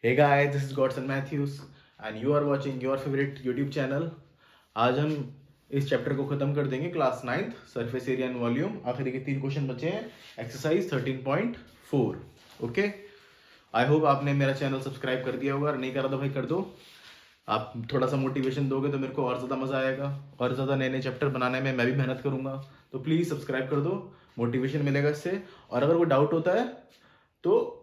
Hey guys, this is Godson Matthews and you are watching your favorite YouTube channel. आज हम इस chapter को खत्म कर देंगे class 9th surface area and volume. आखिरी के 3 क्वेश्चन बचे हैं एक्सरसाइज 13.4। ओके, आई होप आपने मेरा चैनल सब्सक्राइब कर दिया होगा, और नहीं करा तो भाई कर दो। आप थोड़ा सा मोटिवेशन दोगे तो मेरे को और ज़्यादा मज़ा आएगा, और ज़्यादा नए नए चैप्टर बनाने में मैं भी मेहनत करूँगा। तो प्लीज़ सब्सक्राइब कर दो, मोटिवेशन मिलेगा इससे। और अगर कोई डाउट होता है तो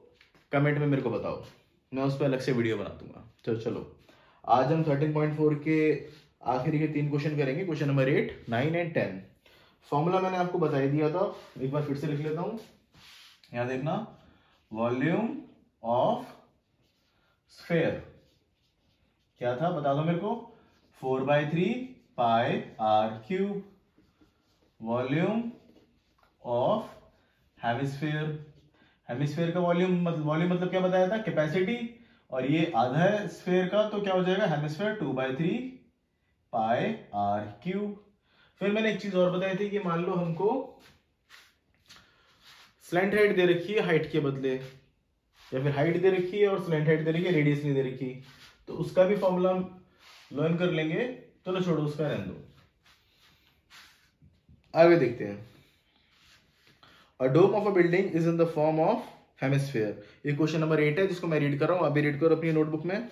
कमेंट में मेरे को बताओ, मैं उस पर अलग से वीडियो बना दूंगा। चलो आज हम 13.4 के आखिरी के 3 क्वेश्चन करेंगे, क्वेश्चन नंबर 8, 9 एंड 10। फॉर्मूला मैंने आपको बता ही दिया था, एक बार फिर से लिख लेता हूं। यहां देखना, वॉल्यूम ऑफ स्फेयर क्या था बता दो मेरे को। 4/3 pi r cube. Volume of hemisphere, hemisphere का वॉल्यूम मतलब क्या बताया था, कैपेसिटी। और ये आधा है स्फेयर का, तो क्या हो जाएगा हेमिस्फेयर 2/3 पाई आर क्यूब। फिर मैंने एक चीज और बताई थी कि मान लो हमको स्लैंट हाइट दे रखी है हाइट के बदले, या फिर हाइट दे रखी है और स्लैंट हाइट दे रखी है, रेडियस नहीं दे रखी, तो उसका भी फॉर्मूला लर्न कर लेंगे। चलो छोड़ो, उसका रहने दो, आगे देखते हैं। A dome of a building is in the form of hemisphere। ये क्वेश्चन नंबर 8 है जिसको मैं रीड कर रहा हूं, अभी रीड करो अपनी नोटबुक में।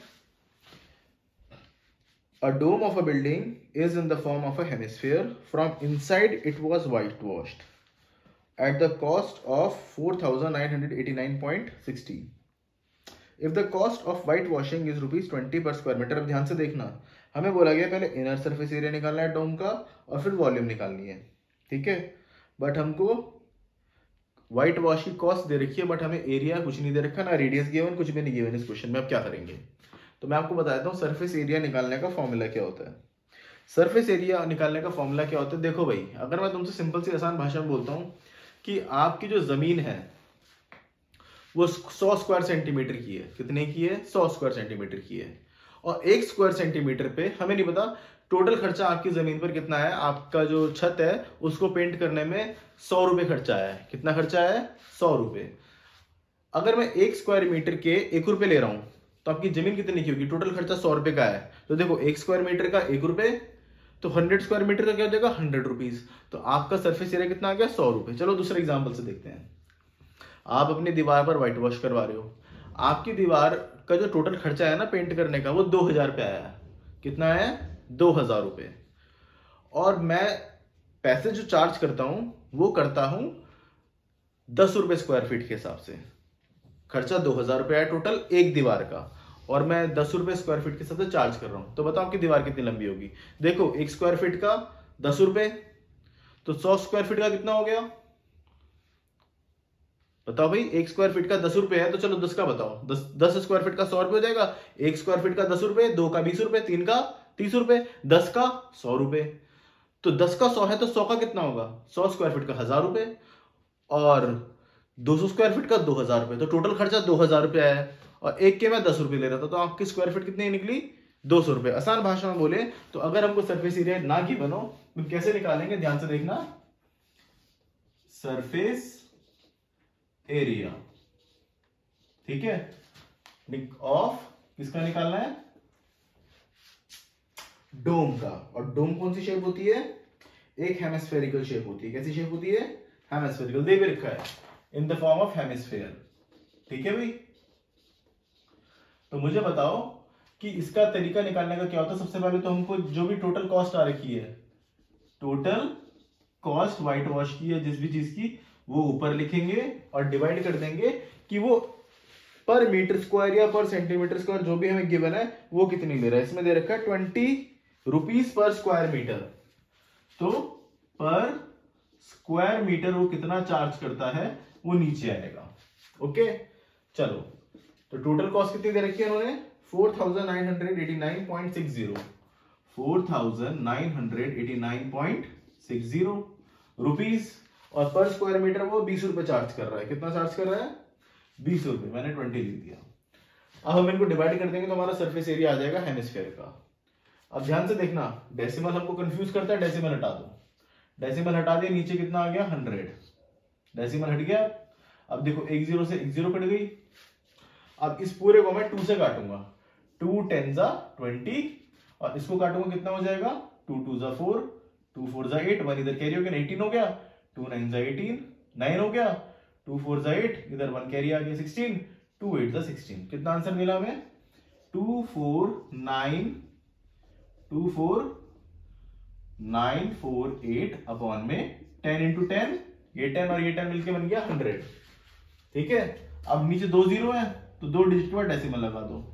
A dome of a building is in the form of a hemisphere. From inside it was whitewashed at the cost of 4,989.60। If the cost of whitewashing is ₹20 per square meter। अब ध्यान से देखना, हमें बोला गया पहले inner surface area निकालना है डोम का, और फिर वॉल्यूम निकालनी है, ठीक है। बट हमको व्हाइट वॉश की कॉस्ट दे रखी है, बट हमें एरिया कुछ नहीं दे रखा, ना रेडियस गिवन, कुछ भी नहीं गिवन इस क्वेश्चन में। अब क्या करेंगे, तो मैं आपको बता देता हूँ सरफेस एरिया निकालने का फॉर्मूला क्या होता है। सरफेस एरिया निकालने का फॉर्मूला क्या होता है, देखो भाई, अगर मैं तुमसे सिंपल सी आसान भाषा में बोलता हूँ कि आपकी जो जमीन है वो 100 स्क्वायर सेंटीमीटर की है। कितने की है? 100 स्क्वायर सेंटीमीटर की है। और 1 स्क्वायर सेंटीमीटर पे हमें नहीं पता टोटल खर्चा आपकी जमीन पर कितना है। आपका जो छत है उसको पेंट करने में 100 रुपए खर्चा आया है। कितना खर्चा है? 100 रुपए। अगर मैं 1 स्क्वायर मीटर के 1 रुपए ले रहा हूं तो आपकी जमीन कितनी की होगी? टोटल खर्चा 100 रुपए का है, तो देखो 1 स्क्वायर मीटर का 1 रुपए, तो 100 स्क्वायर मीटर का क्या हो जाएगा? 100 रुपीज। तो आपका सरफेस एरिया कितना आ गया? 100 रुपए। चलो दूसरे एग्जाम्पल से देखते हैं। आप अपनी दीवार पर व्हाइट वॉश करवा रहे हो, आपकी दीवार का जो टोटल खर्चा है ना पेंट करने का, वो 2000 रुपये आया है। कितना है? 2000 रुपये। और मैं पैसे जो चार्ज करता हूं वो करता हूं 10 रुपए स्क्वायर फीट के हिसाब से। खर्चा 2000 रुपये है टोटल एक दीवार का, और मैं 10 रुपए स्क्वायर फीट के हिसाब से चार्ज कर रहा हूं। तो बताओ आपकी दीवार कितनी लंबी होगी? देखो 1 स्क्वायर फीट का 10 रुपए, तो 100 स्क्वायर फीट का कितना हो गया? बताओ भाई, 1 स्क्वायर फीट का 10 रुपए है, तो चलो 10 का बताओ। 10 स्क्वायर फीट का 100 रुपए हो जाएगा। 1 स्क्वायर फीट का 10 रुपए, 2 का 20 रुपए, 3 का 30 रुपए, 10 का 100 रुपए। तो 10 का 100 है तो 100 का कितना होगा? 100 स्क्वायर फीट का 1000 रुपए, और 200 स्क्वायर फीट का 2000 रुपए। तो टोटल खर्चा 2000 रुपए है, और एक के मैं 10 रुपए ले रहा था, तो आपकी स्क्वायर फीट कितनी निकली? 200 रुपए। आसान भाषा में बोले तो अगर हमको सरफेस एरिया ना की बनो तो कैसे निकालेंगे? ध्यान से देखना, सरफेस एरिया, ठीक है, ऑफ किसका निकालना है? डोम का। और डोम कौन सी शेप होती है? एक हेमिस्फेरिकल शेप होती है। कैसी शेप होती है? हेमिस्फेरिकल। दे भी रखा है in the form of hemisphere, ठीक है भाई। तो मुझे बताओ कि इसका तरीका निकालने का क्या होता है। सबसे पहले तो हमको जो भी टोटल कॉस्ट आ रखी है, टोटल कॉस्ट व्हाइट वॉश की है जिस भी चीज की, वो ऊपर लिखेंगे और डिवाइड कर देंगे कि वो पर मीटर स्क्वायर या पर सेंटीमीटर स्क्वायर जो भी हमें गिवन है वो कितनी ले रहा है। इसमें दे रखा है 20 रुपीज पर स्क्वायर मीटर, तो पर स्क्वायर मीटर वो कितना चार्ज करता है वो नीचे आएगा। ओके, चलो, तो टोटल कॉस्ट कितनी दे रखी है उन्होंने? 4989.60 4989.60 रुपीज, और पर स्क्वायर मीटर वो 20 रुपए चार्ज कर रहा है। कितना चार्ज कर रहा है? 20 रुपए। मैंने 20 लिख दिया। अब हम इनको डिवाइड कर देंगे तो हमारा सरफेस एरिया आ जाएगा हेमिस्फीयर का। अब ध्यान से देखना, डेसिमल हमको कंफ्यूज करता है, डेसिमल हटा दो। डेसिमल हटा दिया, नीचे कितना आ गया? 100। डेसिमल हट गया। अब देखो एक जीरो से एक जीरो कट गई। अब इस पूरे को मैं 2 से काटूंगा, 2 10 जा 20 और इसको काटूंगा कितना हो जाएगा, 2 2 जा 4, 2 4 जा 8, 1 इधर कैरी हो गया 18 हो गया, 2 9 जा 18, 9 हो गया, 2 4 जा 8, इधर 1 कैरी आ गया 16, 2 8 जा 16। कितना आंसर मिला हमें, 2 4 9 4 8 अपॉन में 10 इंटू 10, ये 10 और ये 10 मिलके बन गया 100। ठीक है, अब नीचे 2 0 है तो 2 डिजिट के बाद डेसिमल लगा दो,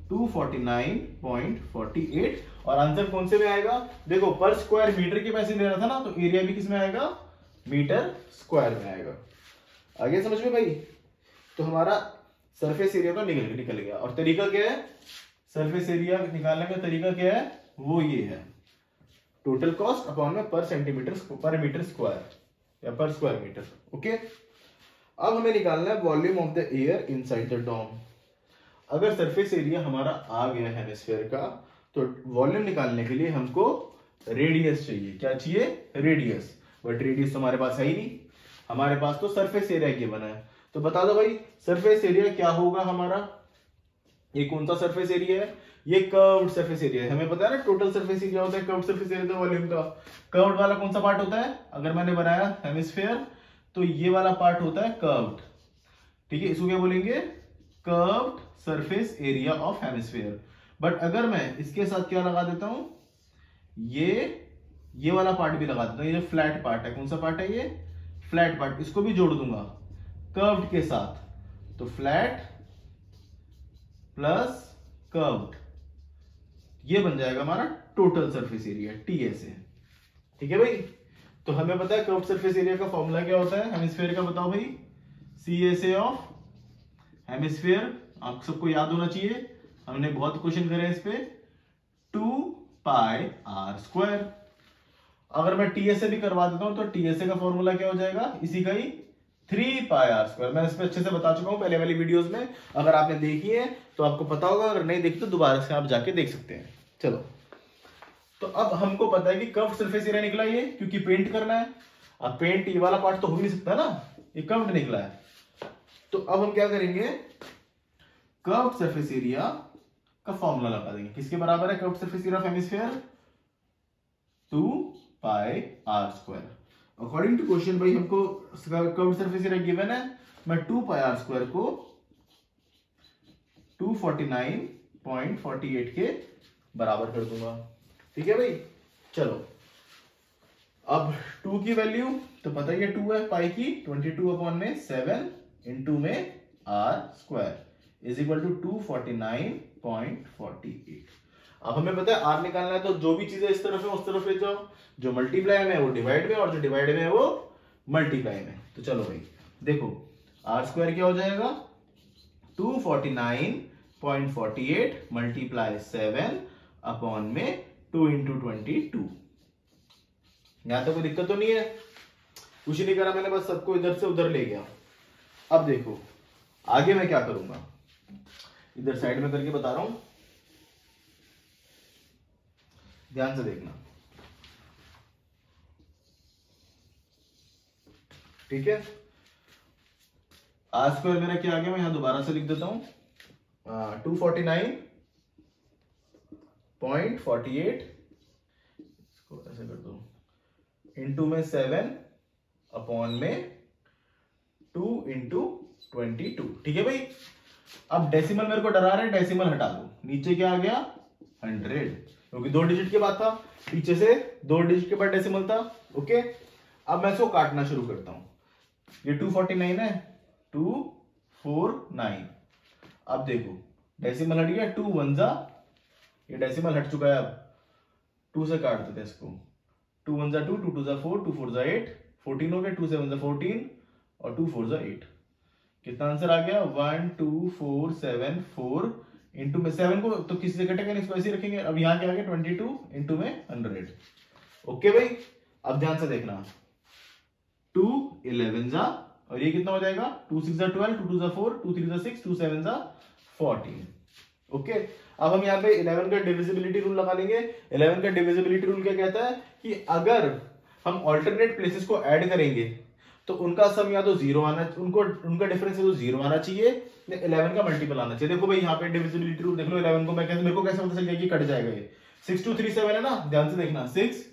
249.48 और आंसर कौन से में आएगा, देखो पर स्क्वायर मीटर के पैसे ले रहा था ना, तो एरिया भी किस में आएगा, मीटर स्क्वायर में आएगा। आगे समझ में भाई। तो हमारा सरफेस एरिया तो निकल गया। और तरीका क्या है, सरफेस एरिया निकालने का तरीका क्या है, वो ये है, टोटल कॉस्ट अपॉन में पर सेंटीमीटर पर मीटर स्क्वायर या पर स्क्वायर मीटर। ओके, अब हमें निकालना है volume of the air inside the dome. अगर सरफेस एरिया हमारा आ गया हेमिस्फीयर का, तो वॉल्यूम निकालने के लिए हमको रेडियस चाहिए। क्या चाहिए, रेडियस। बट रेडियस हमारे पास है ही नहीं, हमारे पास तो सरफेस एरिया गिवन है। तो बता दो भाई सरफेस एरिया क्या होगा हमारा, ये कौन सा सरफेस एरिया है, ये कर्व्ड सरफेस एरिया है। हमें पता है ना टोटल सरफेस एरिया होता है कर्व्ड सरफेस एरिया तो वॉल्यूम का। कर्व्ड वाला कौन सा पार्ट होता है, अगर मैंने बनाया हेमिस्फीयर तो ये वाला पार्ट होता है कर्व्ड। ठीक है, इसको क्या बोलेंगे, curved surface area of hemisphere. But अगर मैं इसके साथ क्या लगा देता हूं, ये वाला पार्ट भी लगा देता हूं, ये जो फ्लैट पार्ट है, कौन सा पार्ट है ये, फ्लैट पार्ट, इसको भी जोड़ दूंगा कर्व्ड के साथ, तो फ्लैट प्लस कर्व्ड, ये बन जाएगा हमारा टोटल सरफेस एरिया TSA। ठीक है भाई, तो हमें पता है कर्व्ड सरफेस एरिया का फॉर्मूला क्या होता है हेमिस्फीयर का, बताओ भाई, CSA ऑफ हेमिस्फीयर, आप सबको याद होना चाहिए, हमने बहुत क्वेश्चन करे इस पे, 2πr²। अगर मैं TSA भी करवा देता हूं तो TSA का फॉर्मूला क्या हो जाएगा, इसी का ही 3πr²। मैं इस पे अच्छे से बता चुका हूं पहले वाली वीडियोस में, अगर आपने देखी है तो आपको पता होगा, अगर नहीं देखी तो दोबारा से आप जाके देख सकते हैं। चलो, तो अब हमको पता है कि कर्व्ड सरफेस एरिया निकला ये, क्योंकि पेंट करना है। अब पेंट ये वाला पार्ट तो हो नहीं सकता ना, ये कर्व्ड निकला है। तो अब हम क्या करेंगे, कर्व्ड सरफेस एरिया का फॉर्मूला लगा देंगे। किसके बराबर है curved surface area of hemisphere, 2πr²। According to question भाई हमको कर्व्ड सरफेस एरिया गिवन है, मैं 2πr² को 249.48 के बराबर कर दूंगा। ठीक है भाई, चलो अब 2 की वैल्यू तो पता ही है 2 है, पाई की 22/7 इंटू में r² इज इक्वल टू 249.48। अब हमें पता है r निकालना है, तो जो भी चीजें इस तरफ है उस तरफ ले जाओ, जो मल्टीप्लाई में है वो डिवाइड में, और जो डिवाइड में है वो मल्टीप्लाई में। तो चलो भाई देखो, r² क्या हो जाएगा, 249.48 मल्टीप्लाई 7 अपॉन में 2 इंटू 22। यहां तो कोई दिक्कत तो नहीं है, कुछ नहीं करा मैंने, बस सबको इधर से उधर ले गया। अब देखो आगे मैं क्या करूंगा, इधर साइड में करके बता रहा हूं, ध्यान से देखना। ठीक है, r² मेरा क्या आ गया, मैं यहां दोबारा से लिख देता हूं, 249.48 इसको ऐसे कर दो इंटू में 7 अपॉन में 2 इंटू 22। ठीक है भाई, अब डेसिमल मेरे को डरा रहे हैं, डेसिमल हटा दो, नीचे क्या आ गया 100, क्योंकि 2 डिजिट के बाद था, पीछे से 2 डिजिट के बाद डेसिमल था। ओके, अब मैं इसको काटना शुरू करता हूं, ये 249 है, 249। अब देखो डेसिमल हट गया, 2 1 जा, ये डेसिमल हट चुका है, अब 2 से काट देते इसको, 2 1 जा 2, 2 2 जा 4, 2 4 जा 8, 14 हो गया, 2 7 जा 14 और 2 4 जा 8। कितना आंसर आ गया, 1 2 4 7 4 इंटू में 7 को तो किसी से कटेगा नहीं, इसको ऐसे ही रखेंगे। अब यहाँ क्या आ गया 22 इंटू में 100। ओके भाई, अब ध्यान से देखना, 2 11 जा, और ये कितना हो जाएगा, 2 6 जा 12, 2 2 जा 4, 2 3 जा 6, 2 7 जा 14। ओके, अब हम यहाँ पे 11 का डिविजिबिलिटी रूल लगा लेंगे। 11 का डिविजिबिलिटी रूल क्या कहता है कि अगर हम ऑल्टरनेट प्लेसेस को ऐड करेंगे तो उनका सम या तो 0 आना, उनको उनका डिफरेंस है तो 0 आना चाहिए, 11 का मल्टीपल आना चाहिए। देखो भाई यहाँ पे डिविजिबिलिटी रूल देख लो, 11 को मैं कैसे, मेरे को कैसे पता चल गया कि कट जाएगा ये, 6 2 3 7 है ना, ध्यान से देखना, 6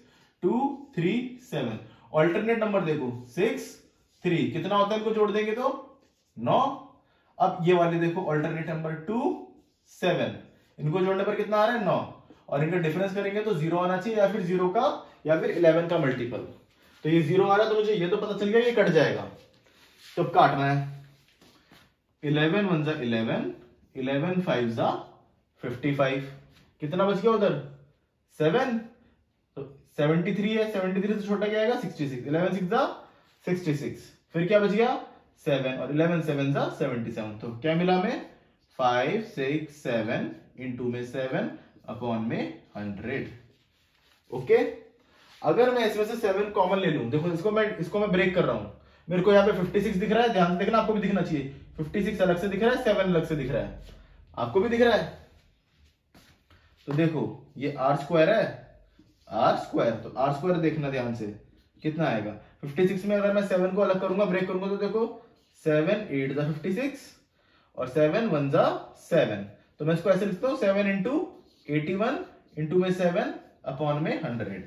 2 3 7। ऑल्टरनेट नंबर देखो 6 3, कितना होता है इनको जोड़ देंगे तो 9। अब ये वाले देखो ऑल्टरनेट नंबर 2 7, इनको जोड़ने पर कितना आ रहा है 9, और इनका डिफरेंस करेंगे तो 0 आना चाहिए, या फिर 0 का या फिर 11 का मल्टीपल। तो ये 0 आ रहा है तो मुझे ये तो पता चल गया ये कट जाएगा। तो काटना है, 11 1 जा 11, 11 5 जा 55, कितना बच गया उधर 7, तो 73 है, 73 से छोटा क्या आएगा 66, 11 6 जा 66, फिर क्या बच गया 7, और 11 7 जा 77। तो क्या मिला हमें 5 6 7 इंटू में 7 अपॉन में 100। ओके, अगर मैं इसमें से 7 कॉमन ले लूं, देखो इसको मैं ब्रेक कर रहा हूं, मेरे को यहाँ पे 56 दिख रहा है, ध्यान देखना, आपको भी दिखना चाहिए, 56 अलग से दिख रहा है, 7 अलग से दिख रहा है, आपको भी दिख रहा है। तो देखो ये आर स्क्वायर है, आर स्क्वायर, तो आर स्क्वायर देखना ध्यान से कितना आएगा 56 में। अगर मैं 7 को अलग करूंगा, ब्रेक करूंगा, तो देखो 7 8 जा 56 और 7 1 जा 7, तो मैं इसको ऐसे लिखता हूं 7 इंटू 81 इंटू में 7 अपॉन में 100।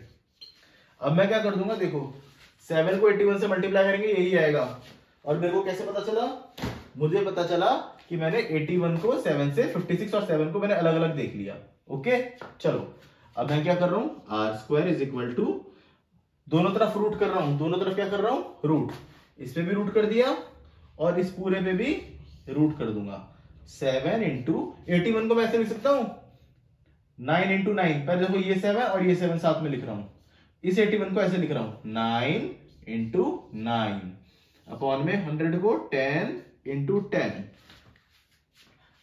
अब मैं क्या कर दूंगा, देखो 7 को 81 से मल्टीप्लाई करेंगे यही आएगा, और मेरे को कैसे पता चला, मुझे पता चला कि मैंने 81 को 7 से, 56 और 7 को मैंने अलग अलग देख लिया। ओके चलो, अब मैं क्या कर रहा हूं, r square is equal to, दोनों तरफ रूट कर रहा हूं, दोनों तरफ क्या कर रहा हूं रूट, इस पे भी रूट कर दिया और इस पूरे पे भी रूट कर दूंगा। 7 इंटू 81 को मैं ऐसे लिख सकता हूं 9 इंटू 9, पहले देखो ये 7 और ये 7 साथ में लिख रहा हूं, इस 81 को ऐसे लिख रहा हूं 9 इंटू 9 अपॉन में 100 को 10 इंटू 10।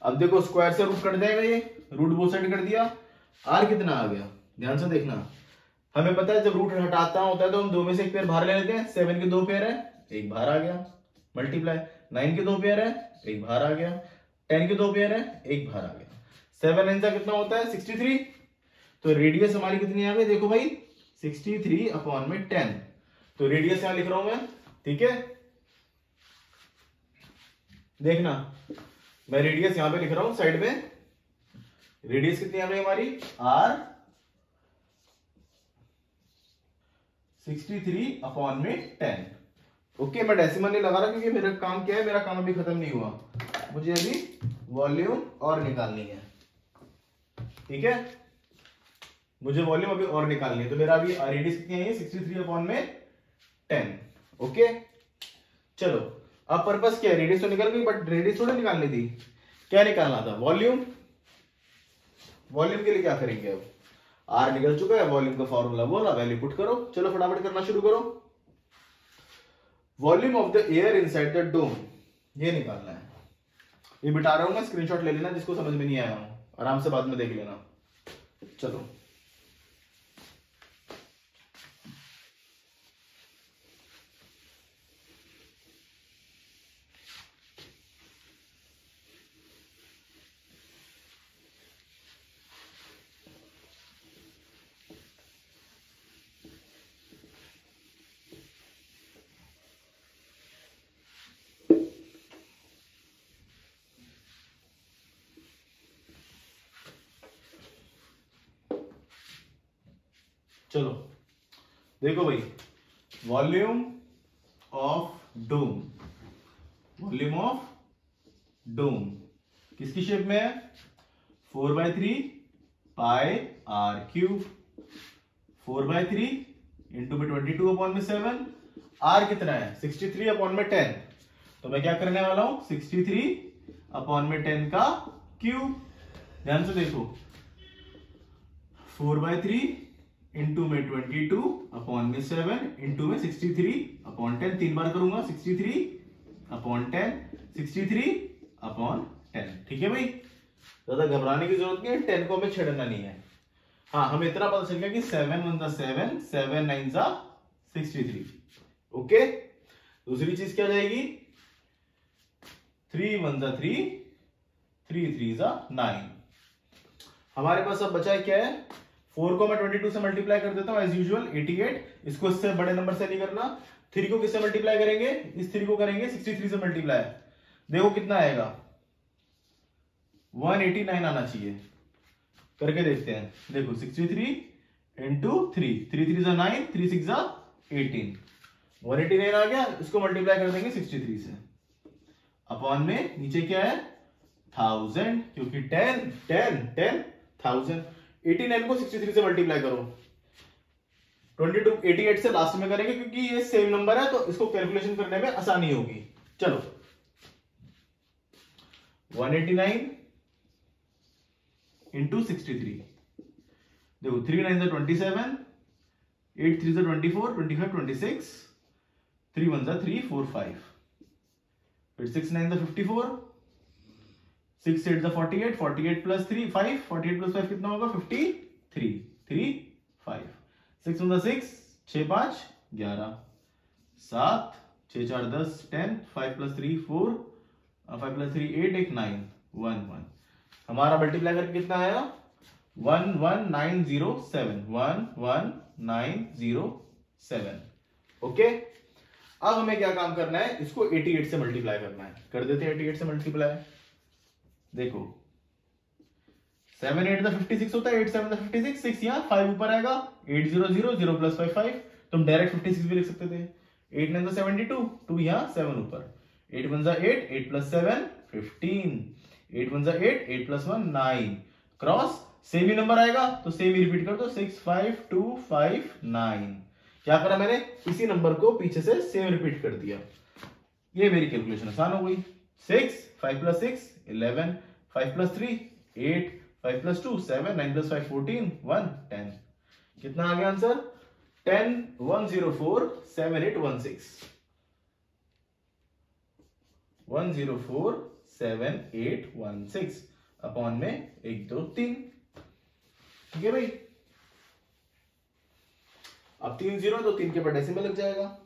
अब देखो स्क्वायर से रूट कट जाएगा, ये रूट बोथ साइड कर दिया, आर कितना आ गया, ध्यान से देखना, हमें पता है जब रूट हटाता होता है तो हम दो में से एक पेयर बाहर ले लेते हैं, 7 के 2 पेयर है, एक बाहर आ गया, मल्टीप्लाई 9 के 2 पेयर है, एक बाहर आ गया, 10 के 2 पेयर है, एक बाहर आ गया, 7 9 कितना होता है 63। तो रेडियस हमारी कितनी आ गई, देखो भाई 63 अपॉन में 10, तो रेडियस यहां लिख रहा हूं मैं, ठीक है, देखना मैं रेडियस यहां पे लिख रहा हूं साइड में, रेडियस कितनी आ गई हमारी आर 63 अपॉन में 10। ओके, मैं डेसिमल नहीं लगा रहा क्योंकि मेरा काम क्या है, मेरा काम अभी खत्म नहीं हुआ, मुझे अभी वॉल्यूम और निकालनी है, ठीक है, मुझे वॉल्यूम अभी और निकालनी है, तो मेरा अभी रेडियस कितनी है 63 अपॉन में 10। ओके चलो, अब पर्पस क्या है, रेडियस तो निकल गई बट रेडियस थोड़ी निकालनी थी, क्या निकालना था वॉल्यूम। वॉल्यूम के लिए क्या करेंगे, अब आर निकल चुका है, वॉल्यूम का फॉर्मूला बोला, वैल्यू पुट करो, चलो फटाफट करना शुरू करो। Volume of the air inside the dome, ये निकालना है, ये बिठा रहा हूं मैं, स्क्रीनशॉट ले लेना, जिसको समझ में नहीं आया हूं आराम से बाद में देख लेना। चलो चलो देखो भाई, volume of dome, volume of dome किसकी शेप में है, 4/3 पाई आर क्यूब, 4/3 इंटू में 22 अपॉन में 7, आर कितना है 63 अपॉन में 10, तो मैं क्या करने वाला हूं 63 अपॉन में 10 का क्यूब, ध्यान से देखो 4/3 इंटू में 22 अपॉन में 7 इंटू में 63 अपॉन 10, 3 बार करूंगा 63 अपॉन 10, 63 अपॉन 10, ठीक है भाई, ज्यादा घबराने की जरूरत नहीं है, 10 को हमें छेड़ना नहीं है। हाँ, हमें इतना पता चल गया कि 7 1 7, 7 9 63। ओके, दूसरी चीज क्या जाएगी, 3 1 3, 3 3 9। हमारे पास अब बचा है क्या है, 4 को मैं 22 से मल्टीप्लाई कर देता हूं एज यूजुअल 88, इसको इससे बड़े नंबर से नहीं करना, 3 को किससे मल्टीप्लाई करेंगे, इस 3 को करेंगे 63 से मल्टीप्लाई, देखो कितना आएगा 189 आना चाहिए, करके देखते हैं। देखो 63 इंटू 3, 3 3 जा 9, 3 6 जा 18, 189 आ गया। इसको मल्टीप्लाई कर देंगे 63 से, अपॉन में नीचे क्या है 1000, क्योंकि 10,000। 89 को 63 से मल्टीप्लाई करो, 22 88 से लास्ट में करेंगे क्योंकि ये सेम नंबर है तो इसको कैलकुलेशन करने में आसानी होगी। चलो 189 इंटू 63, देखो 3 9 27, 8 3 24, 25 26, 3 1 3 4 5, फिर 6 9 54, 6 8 48, 48 प्लस 3 5, 48 प्लस 5 कितना होगा 53, 3 5, 6 1 6, 6 5 11, 7 6 4 10 10, 5 प्लस 3 4, 5 प्लस 3 8 1 9 1 1, हमारा मल्टीप्लाई करके कितना आया 11907, 11907। ओके, अब हमें क्या काम करना है, इसको 88 से मल्टीप्लाई करना है, कर देते हैं 88 से मल्टीप्लाई। देखो 7 8 56 होता है, 8 7 56, 6 यहाँ 5 ऊपर आएगा, 8 0 0 0 प्लस 5 5, तुम डायरेक्ट 56 भी लिख सकते थे। 8 9 72, 2 यहाँ 7 ऊपर, 8 1 8, 8 प्लस 7 15, 8 1 8, 8 प्लस 1 9, क्रॉस सेम ही नंबर आएगा तो सेम ही रिपीट कर दो, 6 5 2 5 9। क्या करा मैंने, इसी नंबर को पीछे से सेम रिपीट कर दिया, ये मेरी कैलकुलेशन आसान हो गई। 6 5 प्लस 6 11, 5 प्लस 3 8, 5 प्लस 2 7, 9 प्लस 5 14, 1 10, कितना आ गया आंसर 10 104 7816, 104 7816 अपॉन में 1 2 3। ठीक है भाई, अब 3 0 तो 3 के बाद डेसिमल लग जाएगा,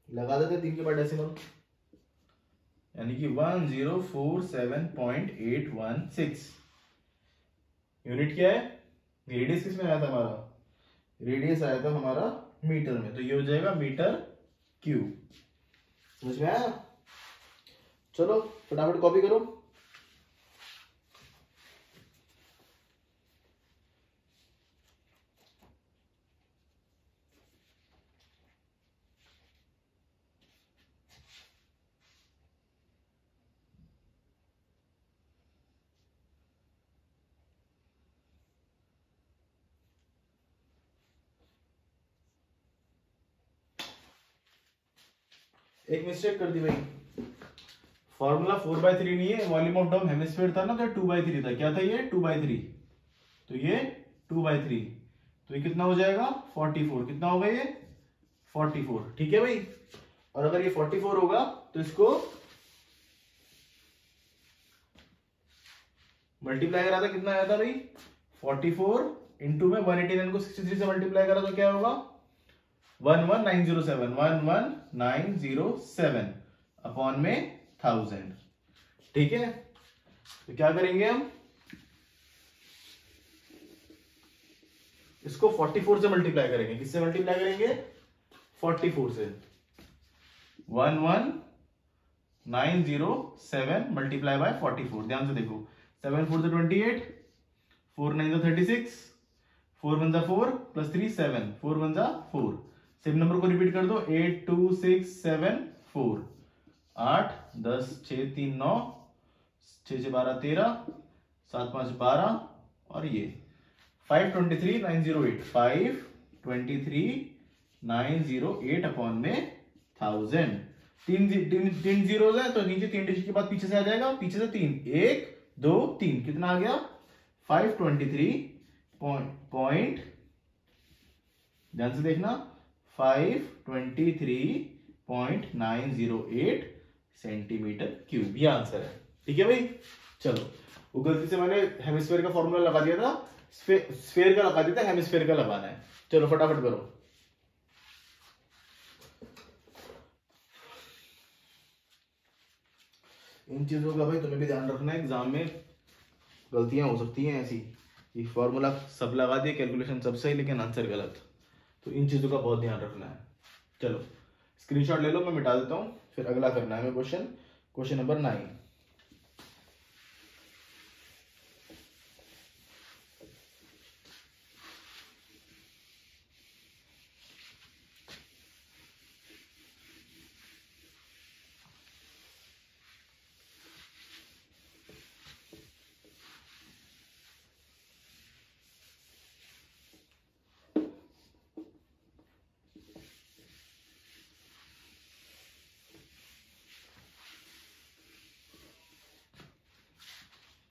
लगा देते 3 के बाद डेसिमल, यानी कि 1047.816। यूनिट क्या है, रेडियस किस में आया था हमारा, रेडियस आया था हमारा मीटर में, तो ये हो जाएगा मीटर क्यूब। समझ में आया, चलो फटाफट कॉपी करो। एक मिस्टेक कर दी भाई, फॉर्मूला 4/3 नहीं है, वॉल्यूम ऑफ डोम हेमिस्फीयर था ना तो 2/3 था, क्या था ये 2/3, तो ये 2/3, तो ये कितना हो जाएगा 44, कितना होगा ये 44। ठीक है भाई, और अगर ये 44 होगा तो इसको मल्टीप्लाई करा था, कितना आया था भाई 44 इंटू में 189 को 63 से मल्टीप्लाई करा तो क्या होगा 11907, 11907 अपॉन में 1000। ठीक है, तो क्या करेंगे हम, इसको 44 से मल्टीप्लाई करेंगे, किससे मल्टीप्लाई करेंगे 44 से, 11907 मल्टीप्लाई बाय 44। ध्यान से देखो, 7 4 28, 4 9 36, 4 1 4 प्लस 3 7, 4 1 4, सेम नंबर को रिपीट कर दो, 8 2 6 7 4, 8 10 6 3 9, 6 6 12 13, 7 5 12, और ये 523908, 523908 अपॉन में 1000। तीन जीरो है तो नीचे 3 डिजिट के बाद पीछे से आ जाएगा, पीछे से 3 1 2 3, कितना आ गया 523 पॉइंट, ध्यान से देखना 523.908 सेंटीमीटर क्यूब, ये आंसर है। ठीक है भाई, चलो वो गलती से मैंने हेमिस्फीयर का फॉर्मूला लगा दिया था, स्फीयर का लगा दिया था, हेमिस्फीयर का लगाना है। चलो फटाफट करो। इन चीजों का भाई तुम्हें भी ध्यान रखना है, एग्जाम में गलतियां हो सकती हैं ऐसी कि फॉर्मूला सब लगा दिए, कैलकुलेशन सब सही लेकिन आंसर गलत। तो इन चीजों का बहुत ध्यान रखना है। चलो स्क्रीनशॉट ले लो, मैं मिटा देता हूँ, फिर अगला करना है हमें क्वेश्चन नंबर 9।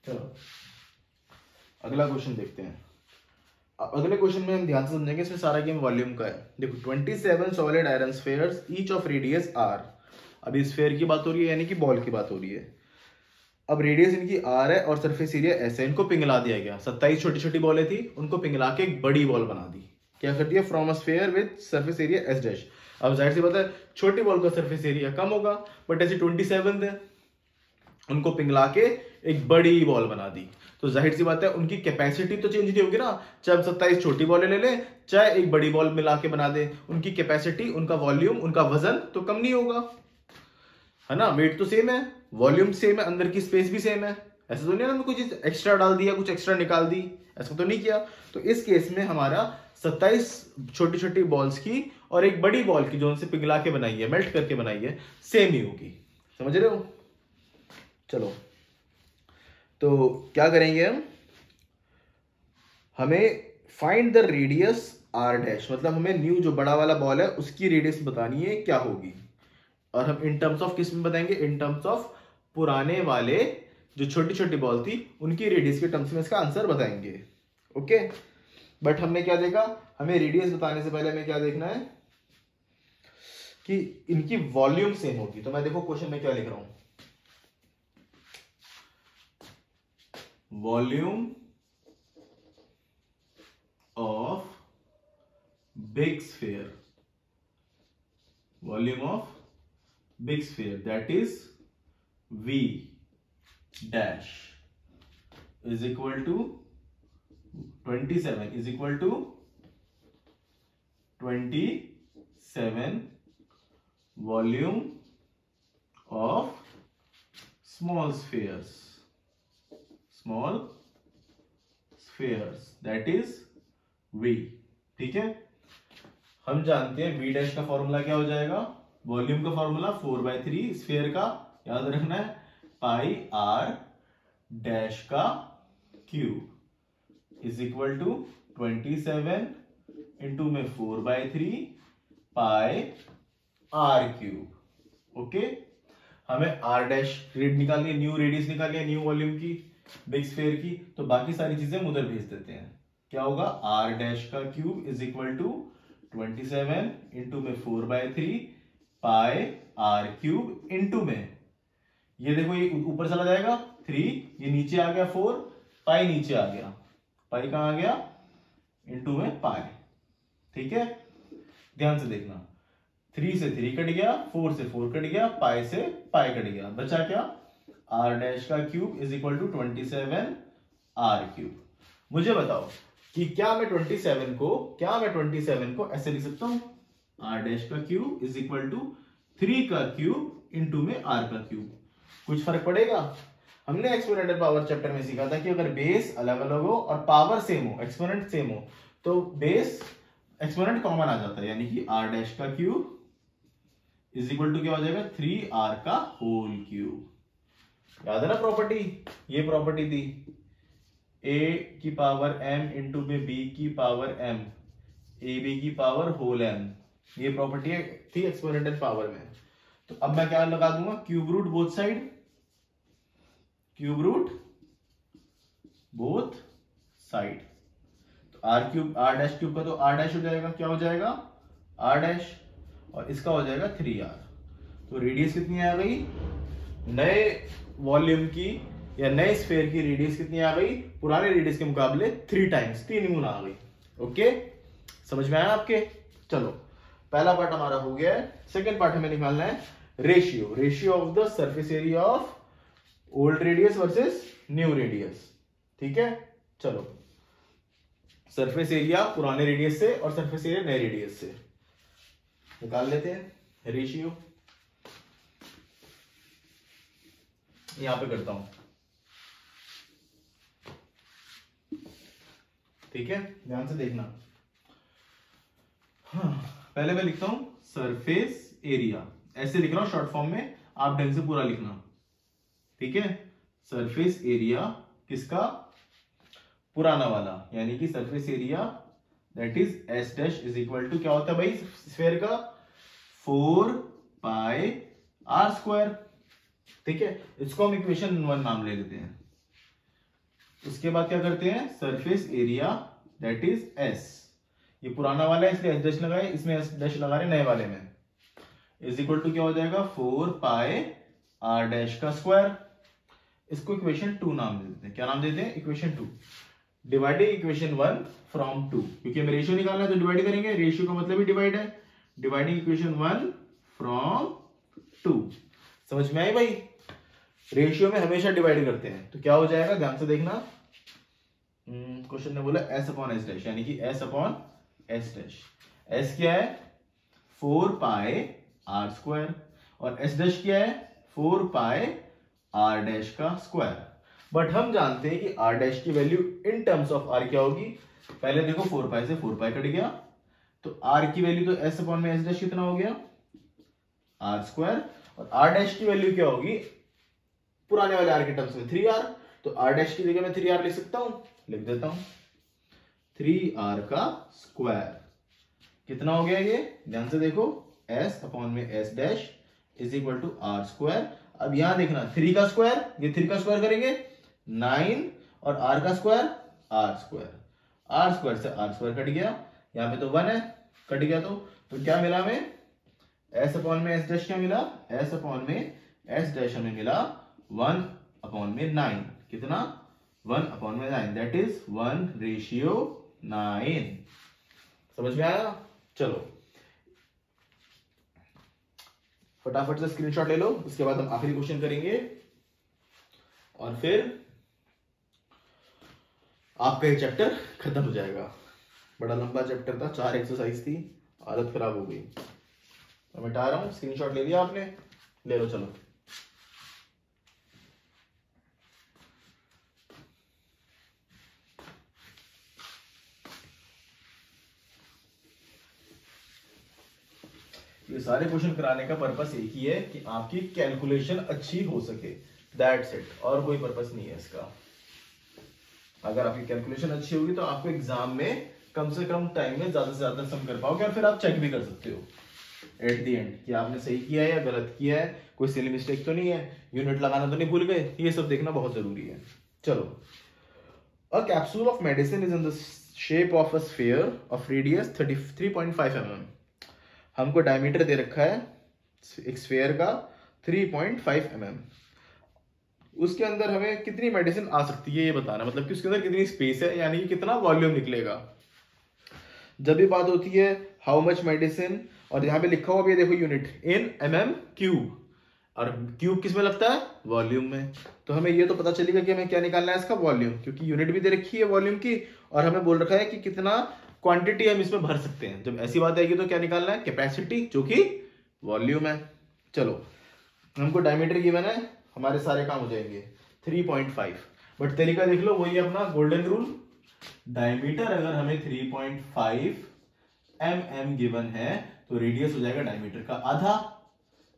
चलो अगला क्वेश्चन देखते हैं। अगले क्वेश्चन में हम ध्यान से समझेंगे, इसमें सारा गेम वॉल्यूम का है। देखो 27 solid iron spheres each of radius r. अभी स्फीयर की बात हो रही है, यानी कि बॉल की बात हो रही है। अब रेडियस इनकी आर है और सरफेस एरिया एस है। इनको पिघला दिया गया, 27 छोटी छोटी बॉलें थी, उनको पिघला के एक बड़ी बॉल बना दी। क्या कर दिया? From a sphere with surface area S dash. अब जाहिर सी बात है छोटी बॉल का सरफेस एरिया कम होगा, बट ऐसे 27 थे, उनको पिघला के एक बड़ी बॉल बना दी। तो जाहिर सी बात है उनकी कैपेसिटी तो चेंज नहीं होगी ना, चाहे 27 छोटी बॉलें ले ले, चाहे एक बड़ी बॉल मिला के बना दे, उनकी कैपेसिटी, उनका वॉल्यूम, उनका वजन तो कम नहीं होगा, है ना। वेट तो सेम है, वॉल्यूम सेम है, अंदर की स्पेस भी सेम है। ऐसा तो नहीं है ना कुछ एक्स्ट्रा डाल दिया, कुछ एक्स्ट्रा निकाल दी, ऐसा तो नहीं किया। तो इस केस में हमारा 27 छोटी छोटी बॉल्स की और एक बड़ी बॉल की जो उनसे पिघला के बनाई है, मेल्ट करके बनाई है, सेम ही होगी। समझ रहे हो? चलो तो क्या करेंगे हम, हमें find the radius r dash, मतलब हमें न्यू जो बड़ा वाला बॉल है उसकी रेडियस बतानी है क्या होगी। और हम इन टर्म्स ऑफ किस में बताएंगे? इन टर्म्स ऑफ पुराने वाले जो छोटी छोटी बॉल थी उनकी रेडियस के टर्म्स में इसका आंसर बताएंगे। ओके, बट हमने क्या देखा, हमें रेडियस बताने से पहले हमें क्या देखना है कि इनकी वॉल्यूम सेम होगी। तो मैं देखो क्वेश्चन में क्या लिख रहा हूं, volume of big sphere, volume of big sphere that is V dash is equal to 27 is equal to 27 volume of small spheres that is V। ठीक है, हम जानते हैं V डैश का फॉर्मूला क्या हो जाएगा, वॉल्यूम का फॉर्मूला 4/3, स्फीयर का याद रखना है पाई आर डैश का cube is equal to 27 into में 4/3 पाई आर क्यूब। ओके, हमें आर डैश निकालनी है, न्यू रेडियस निकालनी है, न्यू वॉल्यूम की, बिग स्फीयर की। तो बाकी सारी चीजें उधर भेज देते हैं। क्या होगा, आर डैश का cube is equal to 27 into में 4/3 पाई आर क्यूब इंटू में, ये देखो ये ऊपर चला जाएगा 3, ये नीचे आ गया 4, पाई नीचे आ गया, पाई कहां आ गया, इंटू में पाई। ठीक है, ध्यान से देखना, 3 से 3 कट गया, 4 से 4 कट गया, पाई से पाई कट गया, बचा क्या, आर डैश का cube is equal to 27 r cube. मुझे बताओ कि क्या मैं 27 को ऐसे लिख सकता हूं, आर डैश का क्यूब इज इक्वल टू 3 का क्यूब इंटू में आर का क्यूब। कुछ फर्क पड़ेगा? हमने एक्सपोनेंशियल पावर चैप्टर में सीखा था कि अगर बेस अलग अलग हो और पावर सेम हो, एक्सपोनेंट सेम हो, तो बेस एक्सपोनेंट कॉमन आ जाता है, यानी कि आर डैश का क्यूब इज इक्वल टू क्या हो जाएगा, 3r का होल क्यूब। याद है ना प्रॉपर्टी, ये प्रॉपर्टी थी a की पावर m इंटू में b की पावर m, ab की पावर होल m, ये प्रॉपर्टी थी एक्सपोनेंशियल पावर में। तो अब मैं क्या लगा दूंगा, cube root both side, cube root both side. तो r cube, r dash cube का तो आर डैश हो जाएगा, क्या हो जाएगा, आर डैश, और इसका हो जाएगा 3r। तो रेडियस कितनी आ गई, नए वॉल्यूम की या नए स्फीयर की रेडियस कितनी आ गई, पुराने रेडियस के मुकाबले 3 टाइम्स, 3 गुना आ गई। ओके, समझ में आया आपके? चलो पहला पार्ट हमारा हो गया है। सेकेंड पार्ट हमें निकालना है ratio of the surface area of old radius versus new radius. ठीक है, चलो सरफेस एरिया पुराने रेडियस से और सरफेस एरिया नए रेडियस से निकाल लेते हैं रेशियो। यहां पे करता हूं, ठीक है, ध्यान से देखना। हाँ, पहले मैं लिखता हूं सरफेस एरिया, ऐसे लिख रहा हूं शॉर्ट फॉर्म में, आप ढंग से पूरा लिखना, ठीक है। सरफेस एरिया किसका, पुराना वाला, यानी कि surface area that is s dash is equal to क्या होता है भाई स्फीयर का 4 पाई आर स्क्वायर, ठीक है। इसको हम इक्वेशन 1 नाम ले लेते हैं। उसके बाद क्या करते हैं, surface area that is S, ये पुराना वाला है इसलिए एस डैश लगाए, इसमें एस डैश लगा रहे नए वाले में, इज इक्वल टू क्या हो जाएगा 4 पाई आर डैश का स्क्वायर। इसको इक्वेशन 2 नाम दे देते हैं। क्या नाम देते हैं, इक्वेशन 2। डिवाइडिंग इक्वेशन 1 फ्रॉम 2, क्योंकि हमें रेशियो निकालना है तो डिवाइड करेंगे, रेशियो का मतलब ही डिवाइड है। डिवाइडिंग इक्वेशन 1 फ्रॉम 2, समझ में आई भाई, रेशियो में हमेशा डिवाइड करते हैं। तो क्या हो जाएगा, ध्यान से देखना, क्वेश्चन ने बोला एस अपॉन एस डैश, यानी कि s upon s dash. S क्या है 4 पाई आर स्क्वायर और एस डैश क्या है 4 पाई आर डैश का स्क्वायर। बट हम जानते हैं कि आर डैश की value in terms of r क्या होगी। पहले देखो 4 पाई से 4 पाई कट गया, तो आर की वैल्यू तो एस अपॉन में एस डैश कितना हो गया आर स्क्वायर, और आर डैश की वैल्यू क्या होगी पुराने वाले आर के टर्म्स में 3r, तो आर डैश की जगह मैं 3r लिख सकता हूं, लिख देता हूं 3r का स्क्वायर। कितना हो गया ये, ध्यान से देखो, s अपॉन में s dash is equal to r square. अब यहां देखना 3 का स्क्वायर, ये 3 का स्क्वायर करेंगे 9, और r का square r square, r square से r स्क्वायर कट गया, यहां पे तो 1 है, कट गया तो क्या मिला हमें, s अपॉन में s डैश क्या मिला, s अपॉन में s डैश हमें मिला 1 अपॉन में 9, कितना 1 अपॉन में 9, दैट इज 1:9। समझ में आया, चलो फटाफट से स्क्रीनशॉट ले लो, उसके बाद हम आखिरी क्वेश्चन करेंगे और फिर आपका ये चैप्टर खत्म हो जाएगा। बड़ा लंबा चैप्टर था, 4 एक्सरसाइज थी, हालत खराब हो गई। मैं मिटा रहा हूं, स्क्रीनशॉट ले लिया आपने, ले लो चलो। ये सारे क्वेश्चन कराने का पर्पस एक ही है कि आपकी कैलकुलेशन अच्छी हो सके, दैट्स इट, और कोई पर्पस नहीं है इसका। अगर आपकी कैलकुलेशन अच्छी होगी तो आपको एग्जाम में कम से कम टाइम में ज्यादा से ज्यादा सम कर पाओगे, और फिर आप चेक भी कर सकते हो एट द एंड कि आपने सही किया है या गलत किया है, कोई सिली मिस्टेक तो नहीं है, यूनिट लगाना तो नहीं भूल गए, ये सब देखना बहुत जरूरी है। चलो, a capsule of medicine is in the shape of a sphere of radius 33.5 mm। हमको डायमीटर दे रखा है एक स्फीयर का 3.5 mm। उसके अंदर हमें कितनी मेडिसिन आ सकती है ये बताना, मतलब कि उसके अंदर कितनी स्पेस है, यानी कि कितना वॉल्यूम निकलेगा। जब भी बात होती है हाउ मच मेडिसिन, और यहाँ पे लिखा हुआ भी है देखो यूनिट इन mm क्यूब, और क्यूब किस में लगता है वॉल्यूम में, तो हमें ये तो पता चलेगा कि हमें क्या निकालना है इसका वॉल्यूम, क्योंकि यूनिट भी दे रखी है वॉल्यूम की, और हमें बोल रखा है कि कितना क्वांटिटी हम इसमें भर सकते हैं। जब ऐसी बात आएगी तो क्या निकालना है, कैपेसिटी, जो कि वॉल्यूम है। चलो, हमको डायमीटर गिवन है, हमारे सारे काम हो जाएंगे 3.5, बट तरीका देख लो, वही अपना गोल्डन रूल, डायमीटर अगर हमें 3.5 mm गिवन है तो रेडियस हो जाएगा डायमीटर का आधा,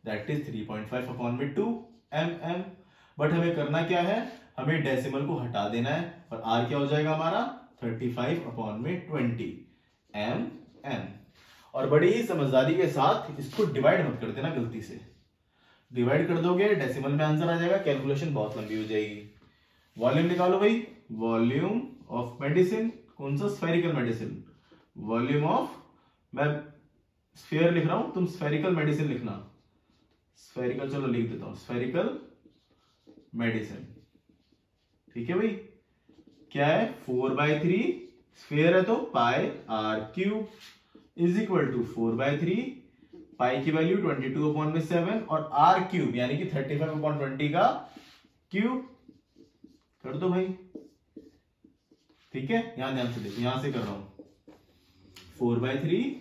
दैट इज 3.5 अपॉन में 2 mm। बट हमें करना क्या है, हमें डेसिमल को हटा देना है, और r क्या हो जाएगा हमारा 35 अपॉन में 20 mm। और बड़ी ही समझदारी के साथ इसको डिवाइड मत कर देना गलती से, डिवाइड कर दोगे डेसिमल में आंसर आ जाएगा, कैलकुलेशन बहुत लंबी हो जाएगी। वॉल्यूम निकालो भाई, वॉल्यूम ऑफ मेडिसिन, कौन सा स्फेरिकल मेडिसिन, वॉल्यूम ऑफ, मैं स्फीयर लिख रहा हूं, तुम स्फेरिकल मेडिसिन लिखना, स्फेरिकल चलो लिख देता हूं, स्फेरिकल मेडिसिन, ठीक है भाई। क्या है 4/3, स्फीयर है तो pi r cube is equal to 4/3, pi की वैल्यू 22 अपॉन में 7, और आर क्यूब यानी कि 35 अपॉन 20 का क्यूब कर दो भाई, ठीक है, यहां ध्यान से देखो, यहां से कर रहा हूं 4/3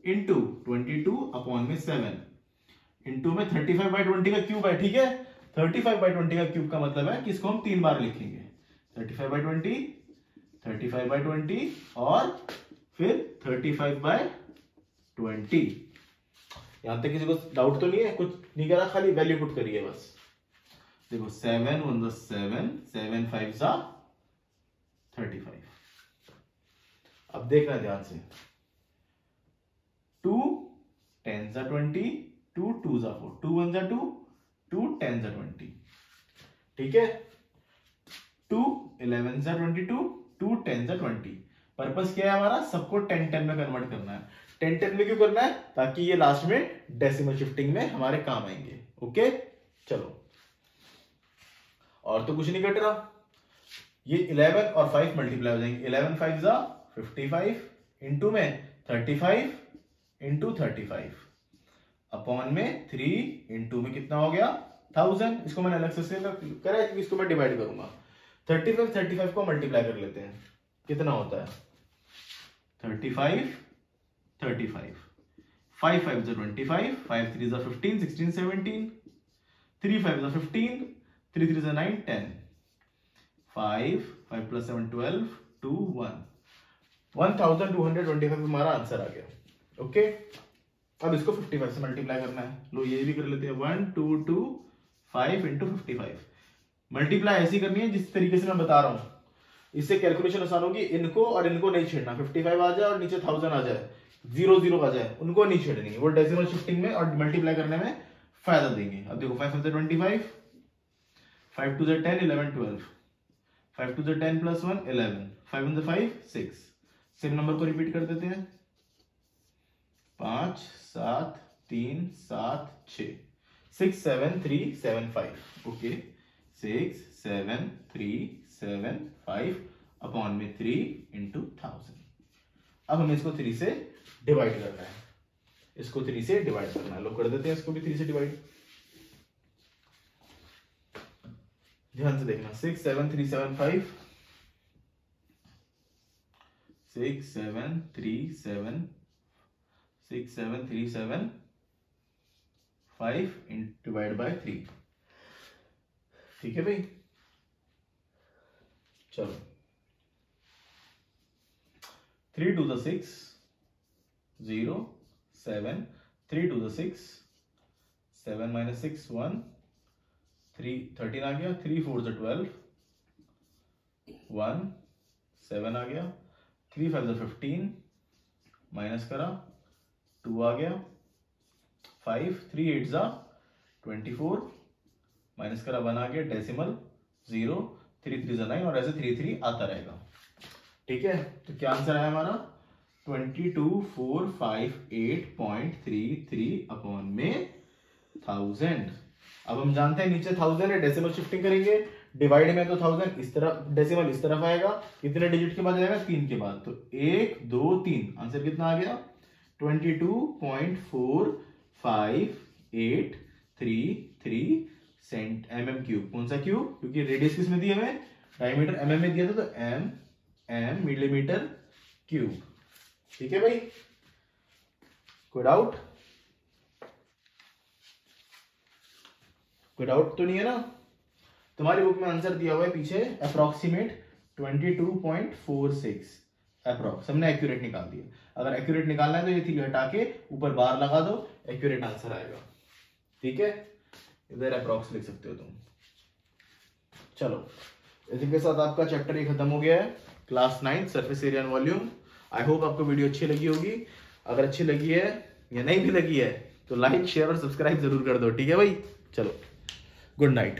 इंटू 22/7 इंटू में 35/20 का क्यूब है। ठीक है, 35/20 का क्यूब का मतलब है कि इसको हम 3 बार लिखेंगे, 35/20, 35/20 और फिर 35/20। यहां तक किसी को डाउट तो नहीं है? कुछ नहीं करा, खाली वैल्यू पुट करिए बस। देखो 7 1 7, 7 5 35। अब देखना ध्यान से, 2 10 20, 2 2 4, 2 1 2, 2 10 20। ठीक है, 2 11 22, 2 10 20। पर्पस क्या है हमारा? सबको 10 10 में कन्वर्ट करना है। 10 10 में क्यों करना है? ताकि ये लास्ट में डेसिमल शिफ्टिंग में हमारे काम आएंगे। ओके, चलो, और तो कुछ नहीं कट रहा। ये 11 और 5 मल्टीप्लाई हो जाएंगे, 11 5 55 इंटू में 35 इंटू 35 अपॉन में 3 इंटू में कितना हो गया 1000। इसको मैंने अलग से करा है, इसको मैं डिवाइड करूंगा। 35 को मल्टीप्लाई कर लेते हैं, कितना होता है 35 35, 5 5 25, 5 3 15, 16 17, 3 5 15, 3 3 9 10, 5 5 plus 7 12, 2 1, 1225 हमारा आंसर आ गया। ओके, अब इसको 55 से मल्टीप्लाई करना है। लो ये भी कर लेते हैं, 1 2 2 5 इंटू 55। मल्टीप्लाई ऐसी करनी है जिस तरीके से मैं बता रहा हूं, इससे कैलकुलेशन आसान होगी। इनको और इनको नहीं छेड़ना, 55 आ जाए और नीचे 1000 आ जाए, 0 0 आ जाए, उनको नहीं छेड़नी, वो डेसिमल शिफ्टिंग में और मल्टीप्लाई करने में फायदा देंगे। अब देखो 5 5 25, 5 2 10 11 12, 5 2 10 plus 1 11, 5 1 5 6। सेम नंबर को रिपीट कर देते हैं, 5 7 3 7 6, 6 7 3 7 5। ओके, 6 7 3 7 5 अपॉन में 3 इंटू 1000। अब हमें इसको 3 से डिवाइड करना है, इसको 3 से डिवाइड करना है। लोग कर देते हैं इसको भी 3 से डिवाइड। ध्यान से देखना, 6 7 3 7 5, 6 7 3 7, 6 7 3 7 5 डिवाइड बाय 3। ठीक है भाई, चलो 3 to the 6 0 7, 3 to the 6 7 minus 6 1, 3 13 आ गया, 3 4 12, 1 7 आ गया, 3 5 15 माइनस करा 2 आ गया, 5 3 8 24 माइनस करा 1 आ गया, डेसिमल 0, 3 3 9 और ऐसे 3 3 आता रहेगा। ठीक है, तो क्या आंसर है हमारा 22458.33 अपॉन में 1000। अब हम जानते हैं नीचे 1000 है, डेसिमल शिफ्टिंग करेंगे, डिवाइड में तो 1000 इस तरफ, डेसिमल इस तरफ आएगा, कितने डिजिट के बाद जाएगा 3 के बाद, तो 1 2 3। आंसर कितना आ गया 22.4583 mm क्यूब। कौन सा क्यूब? क्योंकि रेडियस किस में दी हमें, डायमीटर mm में दिया था, तो m मिलीमीटर क्यूब। ठीक है भाई, कोई डाउट? कोई डाउट तो नहीं है ना? तुम्हारी बुक में आंसर दिया हुआ है पीछे, अप्रोक्सीमेट 22.46 अप्रोक्स। हमने एक्यूरेट निकाल दिया। अगर एक्यूरेट निकालना है तो ये 3 हटा के ऊपर बार लगा दो, एक्यूरेट आंसर आएगा। ठीक है, इधर अप्रोक्स लिख सकते हो तुम। चलो, इसी के साथ आपका चैप्टर ये खत्म हो गया है, class 9 surface area and volume. I hope आपको वीडियो अच्छी लगी होगी। अगर अच्छी लगी है या नहीं भी लगी है तो लाइक शेयर और सब्सक्राइब जरूर कर दो। ठीक है भाई, चलो, गुड नाइट।